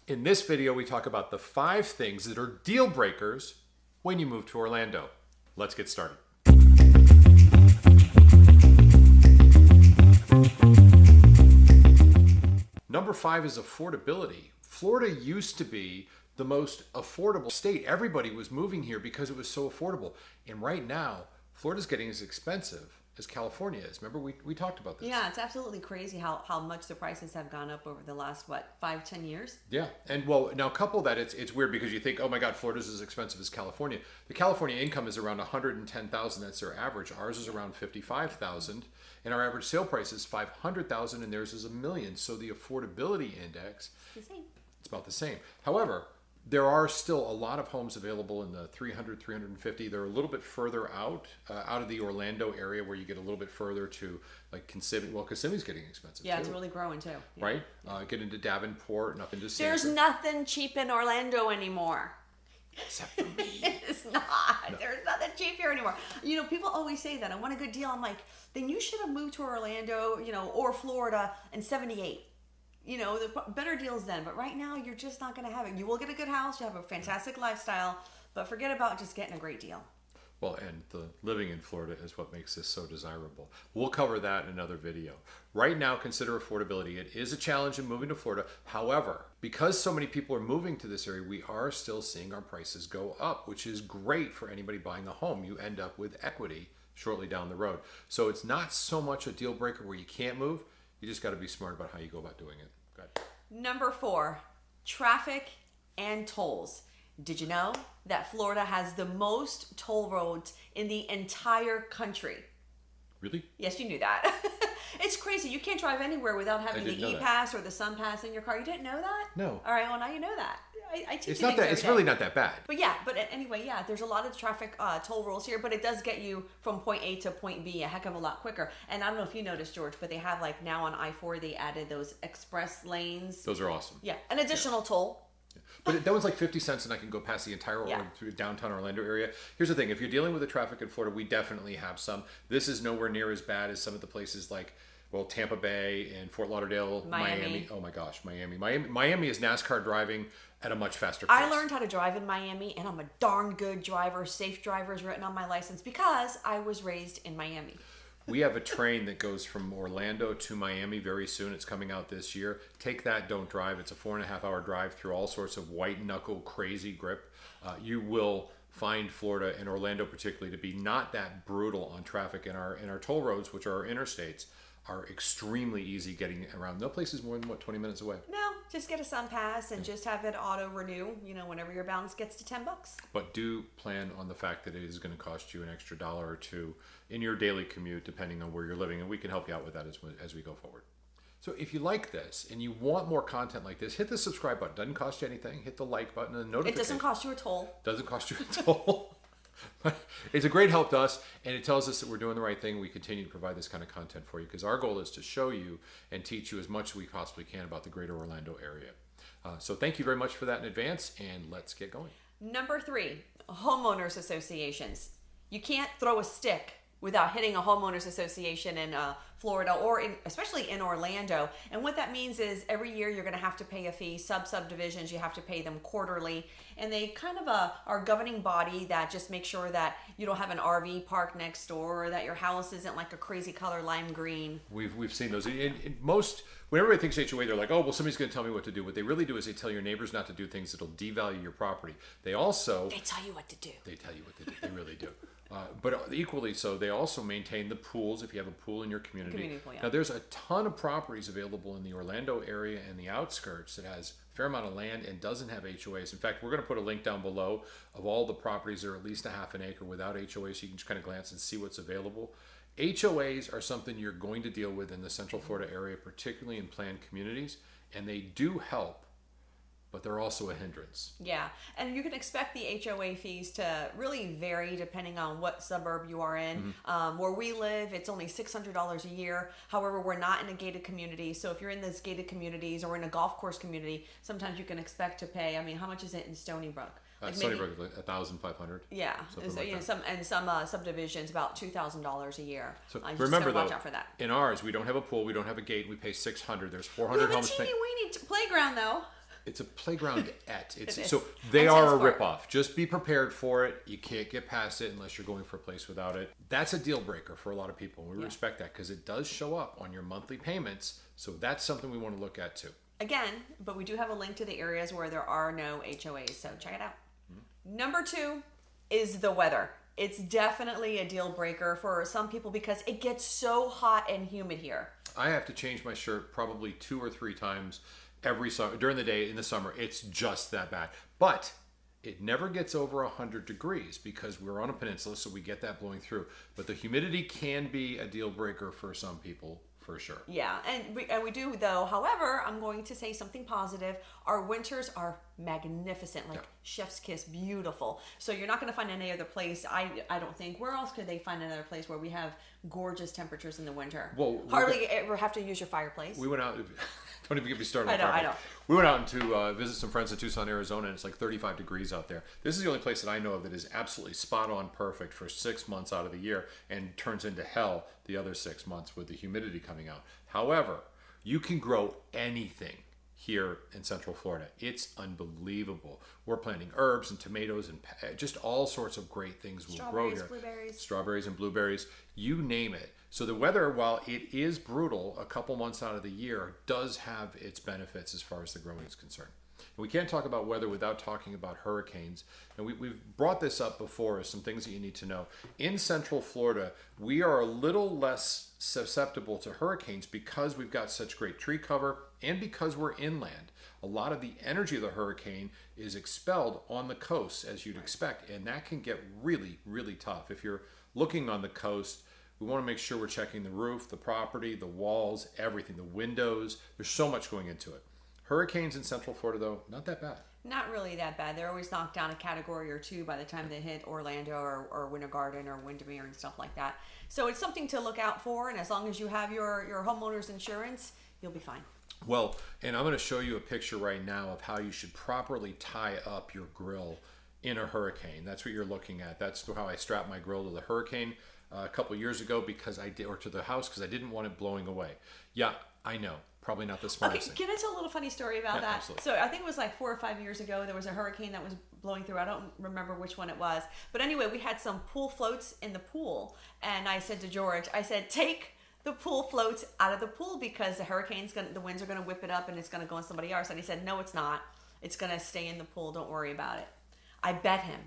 In this video, we talk about the 5 things that are deal breakers when you move to Orlando. Let's get started. Number 5 is affordability. Florida used to be the most affordable state. Everybody was moving here because it was so affordable. And right now, Florida's getting as expensive as California is. Remember, we talked about this. Yeah, it's absolutely crazy how much the prices have gone up over the last, 5-10 years? Yeah, and well, now couple that, it's weird because you think, oh my God, Florida's as expensive as California. The California income is around $110,000. That's their average. Ours is around $55,000, and our average sale price is $500,000, and theirs is $1 million. So the affordability index, It's the same. it's about the same. However, there are still a lot of homes available in the 300, 350. They're a little bit further out of the Orlando area where you get a little bit further to like Kissimmee. Well, Kissimmee's getting expensive Yeah, too. it's really growing too. Yeah. Right? Get into Davenport and up into There's Sanford. nothing cheap in Orlando anymore. Except for me. It's not. There's nothing cheap here anymore. You know, people always say that. I want a good deal. I'm like, then you should have moved to Orlando, or Florida in 78. The better deals then. But right now, you're just not going to have it. You will get a good house. You have a fantastic lifestyle. But forget about just getting a great deal. Well, and the living in Florida is what makes this so desirable. We'll cover that in another video. Right now, consider affordability. It is a challenge in moving to Florida. However, because so many people are moving to this area, we are still seeing our prices go up, which is great for anybody buying a home. You end up with equity shortly down the road. So it's not so much a deal breaker where you can't move. You just got to be smart about how you go about doing it. Go ahead. Number 4, traffic and tolls. Did you know that Florida has the most toll roads in the entire country? Really? Yes, you knew that. It's crazy. You can't drive anywhere without having the E-Pass or the Sun Pass in your car. You didn't know that? No. All right, well, now you know that. I teach It's you not that. It's really not that bad. But anyway, there's a lot of traffic toll rules here, but it does get you from point A to point B a heck of a lot quicker. And I don't know if you noticed, George, but they have now on I-4, they added those express lanes. Those are awesome. Yeah, an additional toll. But that one's like 50 cents and I can go past the entire through downtown Orlando area. Here's the thing. If you're dealing with the traffic in Florida, we definitely have some. This is nowhere near as bad as some of the places like, Tampa Bay and Fort Lauderdale, Miami. Oh my gosh, Miami is NASCAR driving at a much faster pace. I learned how to drive in Miami, and I'm a darn good driver. Safe driver is written on my license because I was raised in Miami. We have a train that goes from Orlando to Miami very soon. It's coming out this year. Take that, don't drive. It's a 4.5-hour drive through all sorts of white knuckle crazy grip. You will find Florida and Orlando particularly to be not that brutal on traffic. In our toll roads, which are our interstates, are extremely easy getting around. No place is more than 20 minutes away. No, just get a Sun Pass and just have it auto renew. Whenever your balance gets to $10. But do plan on the fact that it is going to cost you an extra $1 or $2 in your daily commute, depending on where you're living, and we can help you out with that as we go forward. So if you like this and you want more content like this, hit the subscribe button. Doesn't cost you anything. Hit the like button and the notification. It doesn't cost you a toll. Doesn't cost you a toll. It's a great help to us, and it tells us that we're doing the right thing. We continue to provide this kind of content for you because our goal is to show you and teach you as much as we possibly can about the greater Orlando area. So thank you very much for that in advance, and let's get going. Number 3, homeowners associations. You can't throw a stick without hitting a homeowners association in Florida or especially in Orlando. And what that means is every year you're going to have to pay a fee. Subdivisions, you have to pay them quarterly. And they kind of are a governing body that just makes sure that you don't have an RV park next door or that your house isn't like a crazy color lime green. We've seen those. In most, when everybody thinks HOA, they're like, oh, well, somebody's going to tell me what to do. What they really do is they tell your neighbors not to do things that'll devalue your property. They tell you what to do. They tell you what to do. They really do. But equally so, they also maintain the pools if you have a pool in your community. Pool, yeah. Now, there's a ton of properties available in the Orlando area and the outskirts that has a fair amount of land and doesn't have HOAs. In fact, we're going to put a link down below of all the properties that are at least a half an acre without HOAs, so you can just kind of glance and see what's available. HOAs are something you're going to deal with in the Central Florida area, particularly in planned communities, and they do help, but they're also a hindrance. Yeah, and you can expect the HOA fees to really vary depending on what suburb you are in. Mm-hmm. Where we live, it's only $600 a year. However, we're not in a gated community, so if you're in those gated communities or in a golf course community, sometimes you can expect to pay. How much is it in Stony Brook? Stony Brook is like $1,500. Yeah, and so, some subdivisions about $2,000 a year. So you remember, watch out for that. In ours, we don't have a pool, we don't have a gate, we pay $600. There's 400 homes. We have a teeny weeny playground though. It's a playground et. It is. So they And are a transport. ripoff. Just be prepared for it. You can't get past it unless you're going for a place without it. That's a deal breaker for a lot of people. We respect that because it does show up on your monthly payments. So that's something we want to look at too. Again, but we do have a link to the areas where there are no HOAs, so check it out. Number 2 is the weather. It's definitely a deal breaker for some people because it gets so hot and humid here. I have to change my shirt probably 2 or 3 times every summer during the day in the summer. It's just that bad. But it never gets over 100 degrees because we're on a peninsula, so we get that blowing through. But the humidity can be a deal breaker for some people. For sure. Yeah, and we do though. However, I'm going to say something positive. Our winters are magnificent, like chef's kiss, beautiful. So you're not going to find any other place. I don't think. Where else could they find another place where we have gorgeous temperatures in the winter? Well, hardly ever have to use your fireplace. We went out. Don't even get me started. I know. We went out to visit some friends in Tucson, Arizona, and it's like 35 degrees out there. This is the only place that I know of that is absolutely spot on perfect for 6 months out of the year and turns into hell the other 6 months with the humidity coming out. However, you can grow anything here in Central Florida. It's unbelievable. We're planting herbs and tomatoes and just all sorts of great things will grow here. Strawberries and blueberries, you name it. So the weather, while it is brutal a couple months out of the year, does have its benefits as far as the growing is concerned. And we can't talk about weather without talking about hurricanes. And we've brought this up before as some things that you need to know. In Central Florida, we are a little less susceptible to hurricanes because we've got such great tree cover and because we're inland. A lot of the energy of the hurricane is expelled on the coast, as you'd expect, and that can get really, really tough. If you're looking on the coast, we want to make sure we're checking the roof, the property, the walls, everything, the windows. There's so much going into it. Hurricanes in Central Florida, though, not that bad. Not really that bad. They're always knocked down a category or 2 by the time they hit Orlando or Winter Garden or Windermere and stuff like that. So it's something to look out for, and as long as you have your homeowner's insurance, you'll be fine. Well, and I'm going to show you a picture right now of how you should properly tie up your grill in a hurricane. That's what you're looking at. That's how I strapped my grill to the hurricane a couple years ago or to the house because I didn't want it blowing away. Yeah, I know. Probably not the smartest thing. Can I tell a little funny story about that? Absolutely. So I think it was like 4 or 5 years ago. There was a hurricane that was blowing through. I don't remember which one it was. But anyway, we had some pool floats in the pool. And I said to George, take the pool floats out of the pool because the winds are going to whip it up and it's going to go on somebody else. And he said, no, it's not. It's going to stay in the pool. Don't worry about it. I bet him.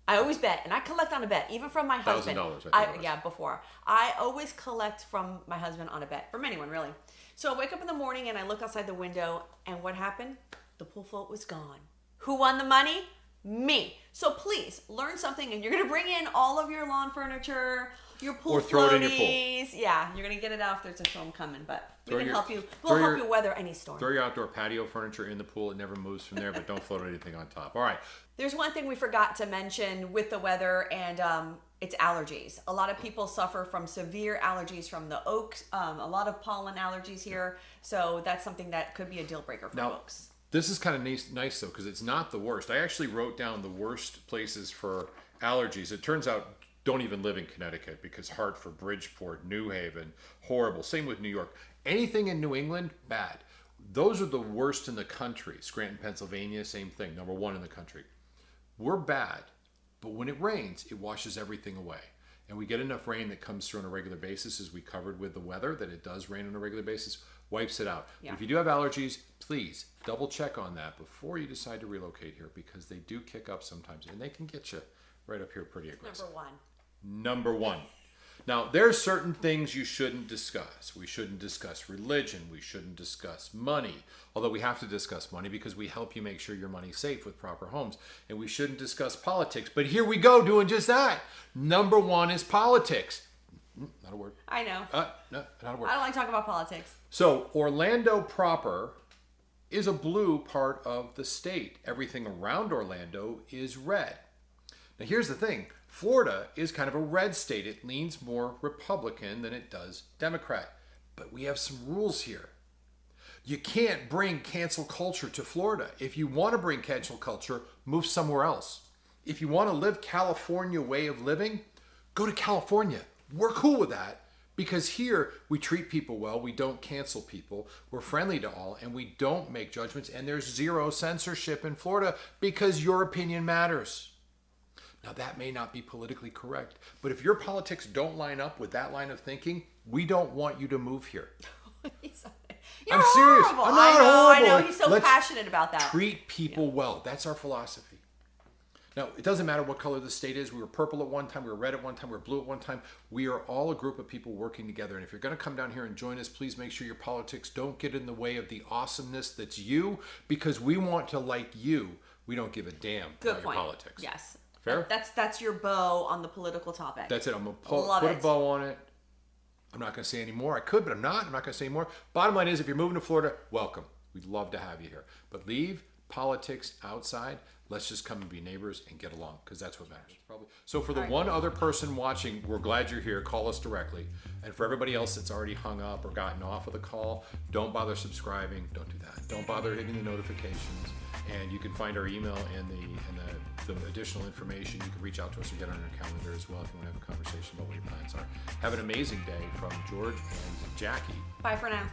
I always bet, and I collect on a bet, even from my husband. $1,000. Before. I always collect from my husband on a bet, from anyone really. So I wake up in the morning and I look outside the window, and what happened? The pool float was gone. Who won the money? Me. So please learn something, and you're gonna bring in all of your lawn furniture, your pool or throw it in your pool. Yeah, you're gonna get it out if there's a storm coming, but we can help you. We'll help you weather any storm. Throw your outdoor patio furniture in the pool. It never moves from there, but don't float anything on top. All right. There's one thing we forgot to mention with the weather, and it's allergies. A lot of people suffer from severe allergies from the oaks, a lot of pollen allergies here. So that's something that could be a deal breaker for folks. This is kind of nice though, because it's not the worst. I actually wrote down the worst places for allergies. It turns out don't even live in Connecticut because Hartford, Bridgeport, New Haven, horrible. Same with New York. Anything in New England, bad. Those are the worst in the country. Scranton, Pennsylvania, same thing. Number 1 in the country. We're bad, but when it rains, it washes everything away. And we get enough rain that comes through on a regular basis, as we covered with the weather, that it does rain on a regular basis, wipes it out. Yeah. But if you do have allergies, please double check on that before you decide to relocate here, because they do kick up sometimes, and they can get you right up here pretty aggressive. Number one. Now, there are certain things you shouldn't discuss. We shouldn't discuss religion. We shouldn't discuss money. Although we have to discuss money because we help you make sure your money's safe with proper homes. And we shouldn't discuss politics. But here we go doing just that. Number 1 is politics. Not a word. I know. No, not a word. I don't like talking about politics. So, Orlando proper is a blue part of the state. Everything around Orlando is red. Now, here's the thing. Florida is kind of a red state. It leans more Republican than it does Democrat. But we have some rules here. You can't bring cancel culture to Florida. If you want to bring cancel culture, move somewhere else. If you want to live California way of living, go to California. We're cool with that. Because here we treat people well, we don't cancel people, we're friendly to all, and we don't make judgments, and there's zero censorship in Florida because your opinion matters. Now that may not be politically correct, but if your politics don't line up with that line of thinking, we don't want you to move here. You're I'm serious. horrible. I'm not I horrible. know. He's so passionate about that. Treat people well. That's our philosophy. Now, it doesn't matter what color the state is. We were purple at one time. We were red at one time. We were blue at one time. We are all a group of people working together. And if you're going to come down here and join us, please make sure your politics don't get in the way of the awesomeness that's you, because we want to like you. We don't give a damn about your politics. Yes. Fair? That's your bow on the political topic. That's it. I'm going to put a bow on it. I'm not going to say any more. I could, but I'm not. I'm not going to say any more. Bottom line is, if you're moving to Florida, welcome. We'd love to have you here. But leave politics outside. Let's just come and be neighbors and get along, because that's what matters. So for the one other person watching, we're glad you're here. Call us directly. And for everybody else that's already hung up or gotten off of the call, don't bother subscribing. Don't do that. Don't bother hitting the notifications. And you can find our email and the additional information. You can reach out to us or get on our calendar as well if you want to have a conversation about what your plans are. Have an amazing day from George and Jackie. Bye for now.